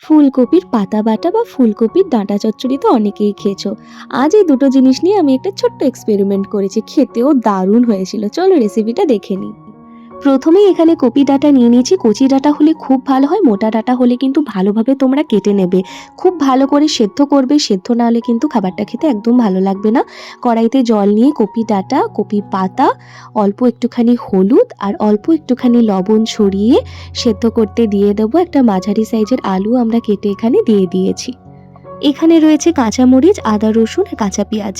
ফুলকপির পাতা বাটা বা ফুলকপির ডাঁটা চচ্চড়ি তো অনেকেই খেয়েছো। আজ এই দুটো জিনিস নিয়ে আমি একটা ছোট্ট এক্সপেরিমেন্ট করেছি, খেতেও দারুণ হয়েছিল। চলো রেসিপিটা দেখে নিই। প্রথমেই এখানে কপি ডাঁটা নিয়ে নিয়েছি। কচি ডাঁটা হলে খুব ভালো হয়, মোটা ডাঁটা হলে কিন্তু ভালোভাবে তোমরা কেটে নেবে, খুব ভালো করে সেদ্ধ করবে। সেদ্ধ না হলে কিন্তু খাবারটা খেতে একদম ভালো লাগবে না। কড়াইতে জল নিয়ে কপি ডাঁটা, কপি পাতা, অল্প একটুখানি হলুদ আর অল্প একটুখানি লবণ ছড়িয়ে সেদ্ধ করতে দিয়ে দেবো। একটা মাঝারি সাইজের আলু আমরা কেটে এখানে দিয়ে দিয়েছি। এখানে রয়েছে কাঁচামরিচ, আদা রসুন আর কাঁচা পেঁয়াজ।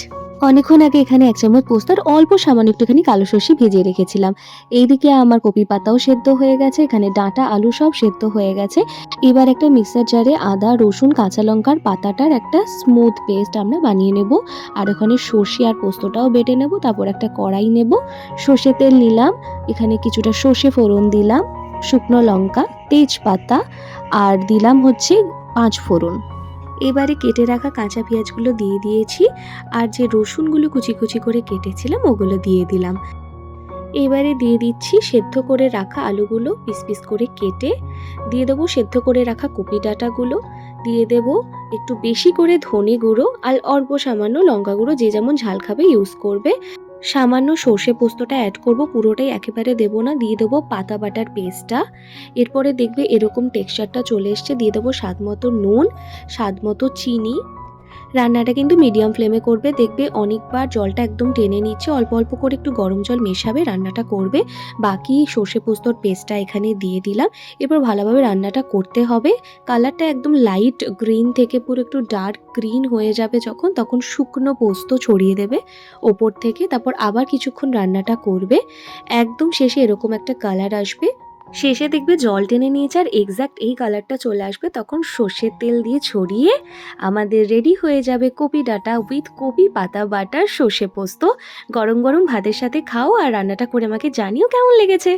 অনেকক্ষণ আগে এখানে 1 চামচ পোস্ত আর অল্প সামান্য একটুখানি কালো সর্ষে ভেজে রেখেছিলাম। এইদিকে আমার কপি পাতাও সেদ্ধ হয়ে গেছে, এখানে ডাঁটা আলু সব সেদ্ধ হয়ে গেছে। এবার একটা মিক্সার জারে আদা রসুন কাঁচা লঙ্কার পাতাটার একটা স্মুথ পেস্ট আমরা বানিয়ে নেব। আর ওখানে সর্ষে আর পোস্তটাও বেটে নেব। তারপর একটা কড়াই নেব, সর্ষে তেল নিলাম, এখানে কিছুটা সর্ষে ফোড়ন দিলাম, শুকনো লঙ্কা, তেজপাতা আর দিলাম হচ্ছে 5 ফোড়ন। এবারে কেটে রাখা কাঁচা পেঁয়াজগুলো দিয়ে দিয়েছি, আর যে রসুনগুলো কুচি কুচি করে কেটেছিলাম ওগুলো দিয়ে দিলাম। এবারে দিয়ে দিচ্ছি সেদ্ধ করে রাখা আলুগুলো পিস পিস করে কেটে, দিয়ে দেবো সেদ্ধ করে রাখা কপি ডাঁটাগুলো, দিয়ে দেবো একটু বেশি করে ধনে গুঁড়ো আর অল্প সামান্য লঙ্কা গুঁড়ো, যে যেমন ঝাল খাবে ইউজ করবে। সামান্য সর্ষে পোস্তটা অ্যাড করব, পুরোটাই একেবারে দেবো না। দিয়ে দেবো পাতা বাটার পেস্টটা। এরপরে দেখবে এরকম টেক্সচারটা চলে এসছে। দিয়ে দেবো স্বাদ মতো নুন, স্বাদ মতো চিনি। রান্নাটা কিন্তু মিডিয়াম ফ্লেমে করবে, দেখবে অনেকবার জলটা একদম টেনে নিচ্ছে। অল্প অল্প করে একটু গরম জল মেশাবে, রান্নাটা করবে। বাকি সর্ষে পোস্তর পেস্টটা এখানে দিয়ে দিলাম। এরপর ভালোভাবে রান্নাটা করতে হবে। কালারটা একদম লাইট গ্রিন থেকে পুরো একটু ডার্ক গ্রিন হয়ে যাবে যখন, তখন শুকনো পোস্ত ছড়িয়ে দেবে ওপর থেকে। তারপর আবার কিছুক্ষণ রান্নাটা করবে। একদম শেষে এরকম একটা কালার আসবে, শেষে দেখবে জল টেনে নিয়েছে আর এক্স্যাক্ট এই কালারটা চলে আসবে, তখন সর্ষের তেল দিয়ে ছড়িয়ে আমাদের রেডি হয়ে যাবে কপি ডাঁটা উইথ কপি পাতা বাটার সর্ষে পোস্ত। গরম গরম ভাতের সাথে খাও আর রান্নাটা করে আমাকে জানিও কেমন লেগেছে।